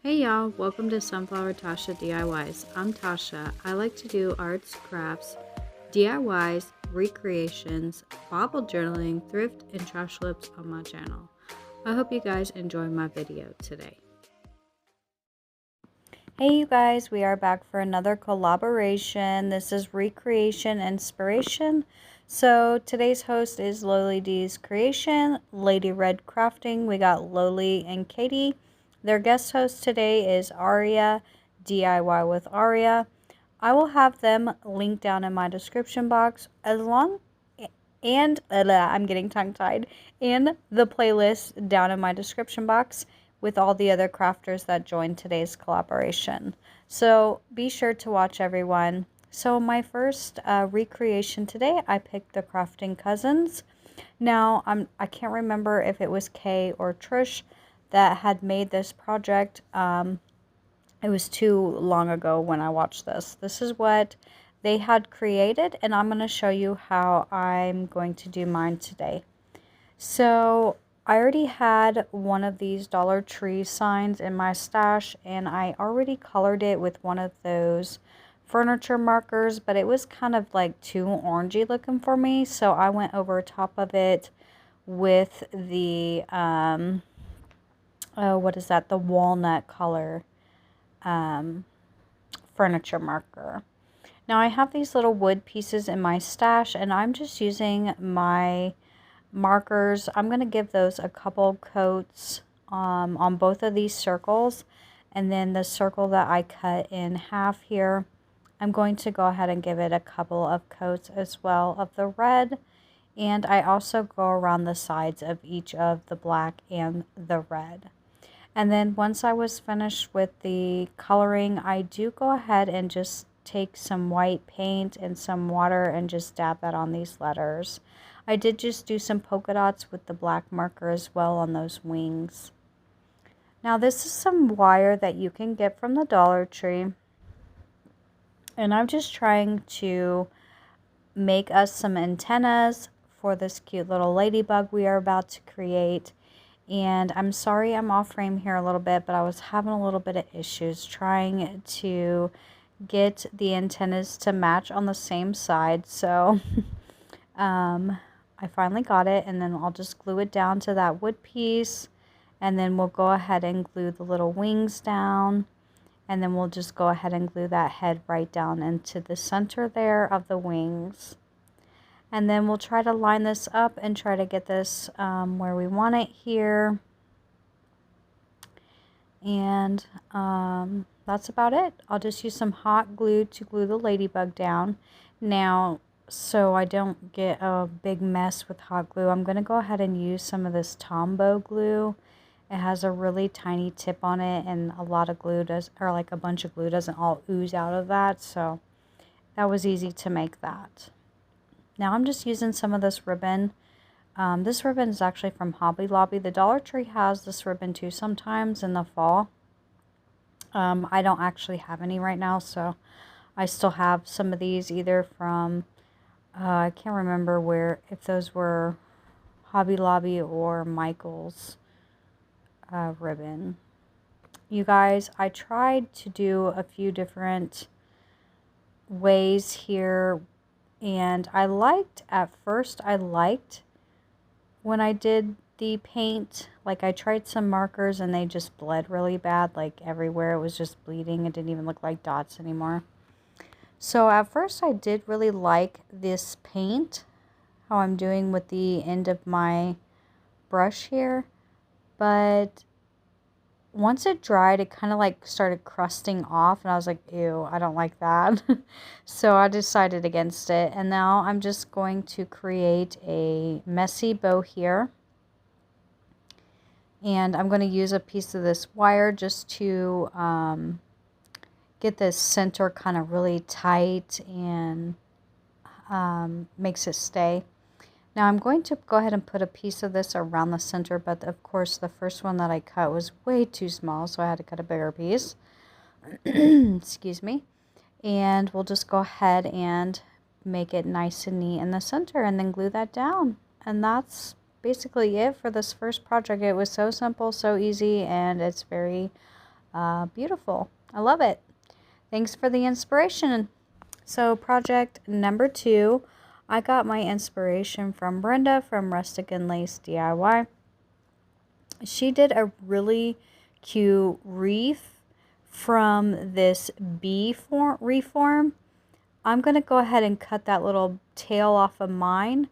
Hey y'all, welcome to Sunflower Tasha DIYs. I'm Tasha. I like to do arts, crafts, DIYs, recreations, Bible journaling, thrift, and trash lips on my channel. I hope you guys enjoy my video today. Hey you guys, we are back for another collaboration. This is Recreation Inspiration. So today's host is Loli D's Creation, Lady Red Crafting. We got Loli and Katie. Their guest host today is Aurea, DIY with Aurea. I will have them linked down in my description box I'm getting tongue-tied, and the playlist down in my description box with all the other crafters that joined today's collaboration. So be sure to watch, everyone. So my first recreation today, I picked the Crafting Cousins. Now, I can't remember if it was Kay or Trish that had made this project. It was too long ago when I watched this. This is what they had created, and I'm going to show you how I'm going to do mine today. So I already had one of these Dollar Tree signs in my stash, and I already colored it with one of those furniture markers, but it was kind of like too orangey looking for me, so I went over top of it with the what is that, the walnut color furniture marker. Now I have these little wood pieces in my stash, and I'm just using my markers. I'm going to give those a couple coats on both of these circles, and then the circle that I cut in half here, I'm going to go ahead and give it a couple of coats as well of the red, and I also go around the sides of each of the black and the red. And then once I was finished with the coloring, I do go ahead and just take some white paint and some water and just dab that on these letters. I did just do some polka dots with the black marker as well on those wings. Now this is some wire that you can get from the Dollar Tree. And I'm just trying to make us some antennas for this cute little ladybug we are about to create. And I'm sorry I'm off frame here a little bit, but I was having a little bit of issues trying to get the antennas to match on the same side. So I finally got it, and then I'll just glue it down to that wood piece, and then we'll go ahead and glue the little wings down, and then we'll just go ahead and glue that head right down into the center there of the wings. And then we'll try to line this up and try to get this where we want it here. And that's about it. I'll just use some hot glue to glue the ladybug down. Now, so I don't get a big mess with hot glue, I'm going to go ahead and use some of this Tombow glue. It has a really tiny tip on it, and a lot of glue does, or like a bunch of glue doesn't all ooze out of that. So that was easy to make that. Now I'm just using some of this ribbon. This ribbon is actually from Hobby Lobby. The Dollar Tree has this ribbon too sometimes in the fall. I don't actually have any right now, so I still have some of these either from, I can't remember where, if those were Hobby Lobby or Michael's ribbon. You guys, I tried to do a few different ways here. And at first I liked when I did the paint, like I tried some markers and they just bled really bad, like everywhere it was just bleeding. It didn't even look like dots anymore. So at first I did really like this paint, how I'm doing with the end of my brush here, but once it dried, it kind of like started crusting off, and I was like, ew, I don't like that. So I decided against it, and now I'm just going to create a messy bow here. And I'm going to use a piece of this wire just to get this center kind of really tight and makes it stay. Now I'm going to go ahead and put a piece of this around the center, but of course the first one that I cut was way too small, so I had to cut a bigger piece. Excuse me. And we'll just go ahead and make it nice and neat in the center and then glue that down. And that's basically it for this first project. It was so simple, so easy, and it's very Beautiful. I love it. Thanks for the inspiration. So project number 2, I got my inspiration from Brenda from Rustic and Lace DIY. She did a really cute wreath from this reform. I'm going to go ahead and cut that little tail off of mine,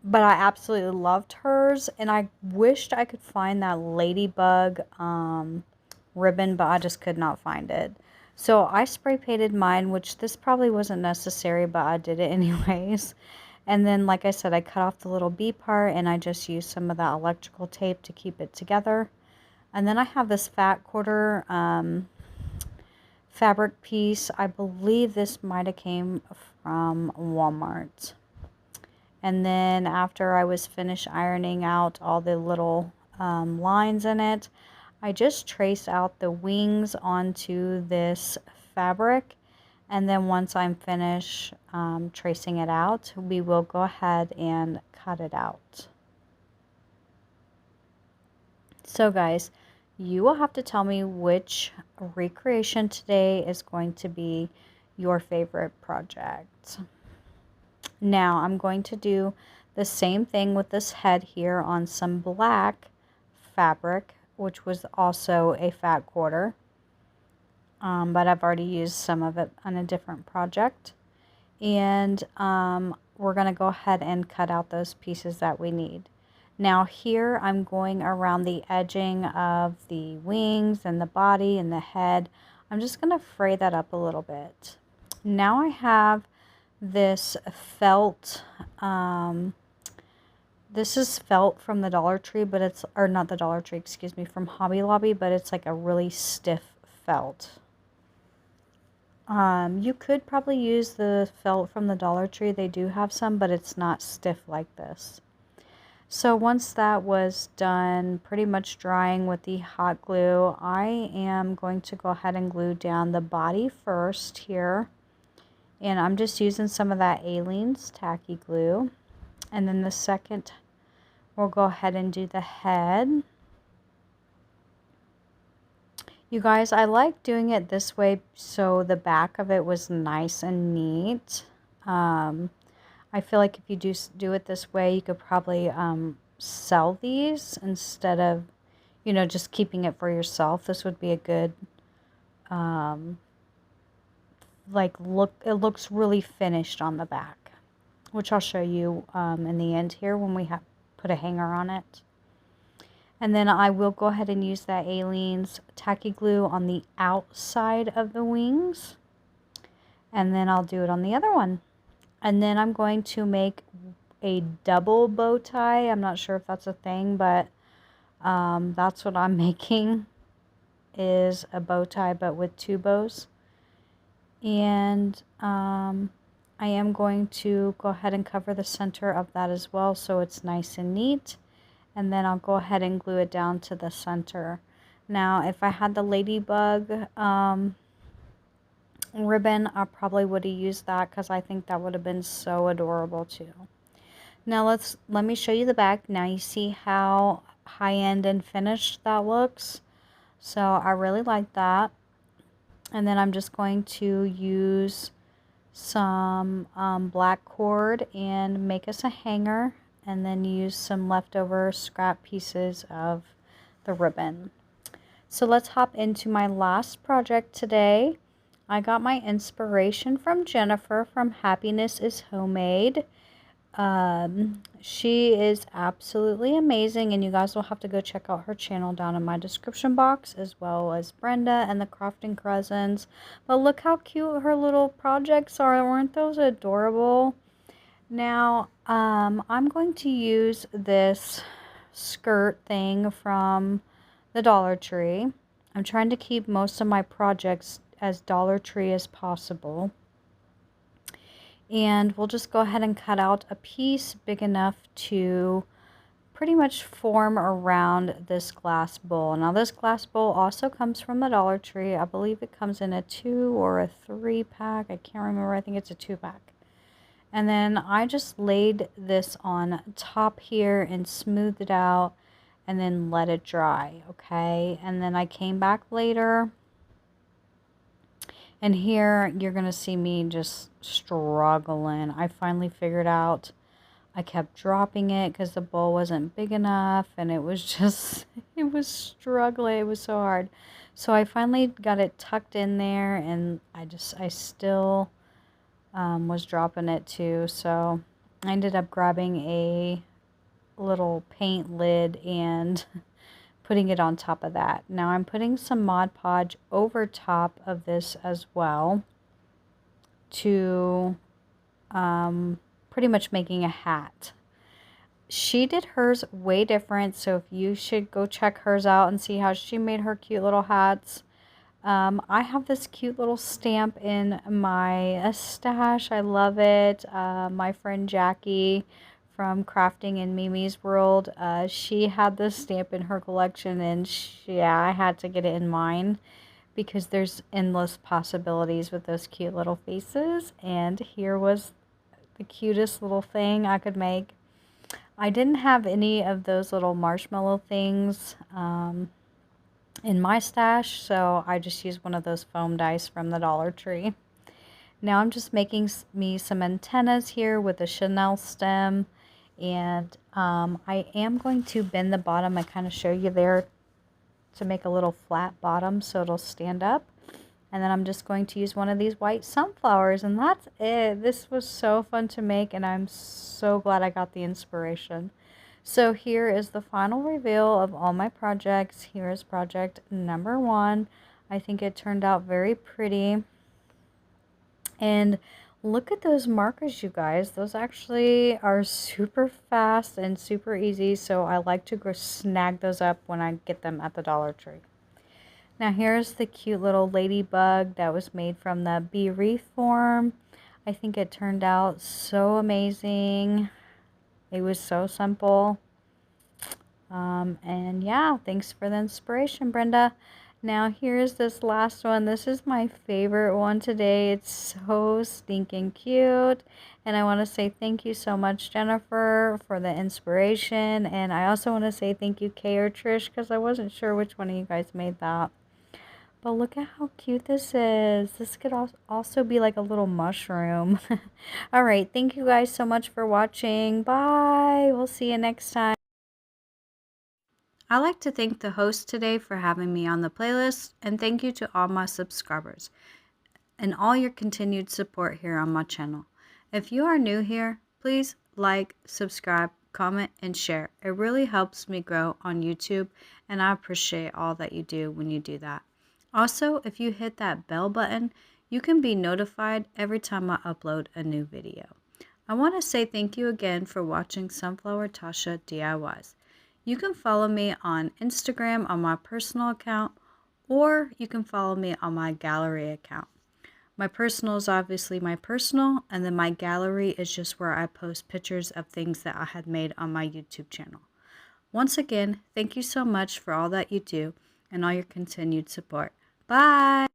but I absolutely loved hers, and I wished I could find that Ladybug ribbon, but I just could not find it. So I spray painted mine, which this probably wasn't necessary, but I did it anyways. And then, like I said, I cut off the little bee part, and I just used some of that electrical tape to keep it together. And then I have this fat quarter fabric piece. I believe this might have came from Walmart. And then after I was finished ironing out all the little lines in it, I just traced out the wings onto this fabric. And then once I'm finished tracing it out, we will go ahead and cut it out. So guys, you will have to tell me which recreation today is going to be your favorite project. Now I'm going to do the same thing with this head here on some black fabric, which was also a fat quarter. But I've already used some of it on a different project. And we're going to go ahead and cut out those pieces that we need. Now here I'm going around the edging of the wings and the body and the head. I'm just going to fray that up a little bit. Now I have this felt, this is felt from the Dollar Tree, but it's, or not the Dollar Tree, excuse me, from Hobby Lobby, but it's like a really stiff felt. You could probably use the felt from the Dollar Tree. They do have some, but it's not stiff like this. So once that was done, pretty much drying with the hot glue, I am going to go ahead and glue down the body first here. And I'm just using some of that Aleene's tacky glue. And then the second, we'll go ahead and do the head. You guys, I like doing it this way so the back of it was nice and neat. I feel like if you do it this way, you could probably sell these instead of, you know, just keeping it for yourself. This would be a good, look. It looks really finished on the back, which I'll show you in the end here when we put a hanger on it. And then I will go ahead and use that Aleene's tacky glue on the outside of the wings. And then I'll do it on the other one. And then I'm going to make a double bow tie. I'm not sure if that's a thing, but that's what I'm making, is a bow tie but with 2 bows. And I am going to go ahead and cover the center of that as well so it's nice and neat. And then I'll go ahead and glue it down to the center. Now if I had the Ladybug ribbon, I probably would have used that because I think that would have been so adorable too. Now let me show you the back. Now you see how high-end and finished that looks. So I really like that. And then I'm just going to use some black cord and make us a hanger, and then use some leftover scrap pieces of the ribbon. So let's hop into my last project today. I got my inspiration from Jennifer from Happiness is Homemade. She is absolutely amazing, and you guys will have to go check out her channel down in my description box, as well as Brenda and the Crafting Cousins. But look how cute her little projects are. Weren't those adorable? Now, I'm going to use this skirt thing from the Dollar Tree. I'm trying to keep most of my projects as Dollar Tree as possible. And we'll just go ahead and cut out a piece big enough to pretty much form around this glass bowl. Now this glass bowl also comes from the Dollar Tree. I believe it comes in a 2 or a 3 pack. I can't remember. I think it's a 2 pack. And then I just laid this on top here and smoothed it out. and then let it dry, okay? And then I came back later, and here you're going to see me just struggling. I finally figured out I kept dropping it because the bowl wasn't big enough, and it was just, it was struggling. It was so hard. So I finally got it tucked in there, and I still was dropping it too. So I ended up grabbing a little paint lid and putting it on top of that. Now I'm putting some Mod Podge over top of this as well to pretty much making a hat. She did hers way different, so if you should go check hers out and see how she made her cute little hats. I have this cute little stamp in my stash. I love it. My friend Jackie from Crafting in Mimi's World, she had this stamp in her collection, and yeah, I had to get it in mine because there's endless possibilities with those cute little faces. And here was the cutest little thing I could make. I didn't have any of those little marshmallow things in my stash, so I just used one of those foam dice from the Dollar Tree. Now I'm just making me some antennas here with a Chanel stem, and I am going to bend the bottom. I kind of show you there to make a little flat bottom so it'll stand up. And then I'm just going to use one of these white sunflowers, and that's it. This was so fun to make, and I'm so glad I got the inspiration. So here is the final reveal of all my projects. Here is project number 1. I think it turned out very pretty. And look at those markers, you guys. Those actually are super fast and super easy, so I like to go snag those up when I get them at the Dollar Tree. Now here's the cute little ladybug that was made from the Wreath Form. I think it turned out so amazing. It was so simple. And yeah, thanks for the inspiration, Brenda. Now here's this last one. This is my favorite one today. It's so stinking cute. And I want to say thank you so much, Jennifer, for the inspiration. And I also want to say thank you, Kay or Trish, because I wasn't sure which one of you guys made that. But look at how cute this is. This could also be like a little mushroom. All right. Thank you guys so much for watching. Bye. We'll see you next time. I'd like to thank the host today for having me on the playlist, and thank you to all my subscribers and all your continued support here on my channel. If you are new here, please like, subscribe, comment, and share. It really helps me grow on YouTube, and I appreciate all that you do when you do that. Also, if you hit that bell button, you can be notified every time I upload a new video. I want to say thank you again for watching Sunflower Tasha DIYs. You can follow me on Instagram on my personal account, or you can follow me on my gallery account. My personal is obviously my personal, and then my gallery is just where I post pictures of things that I had made on my YouTube channel. Once again, thank you so much for all that you do and all your continued support. Bye!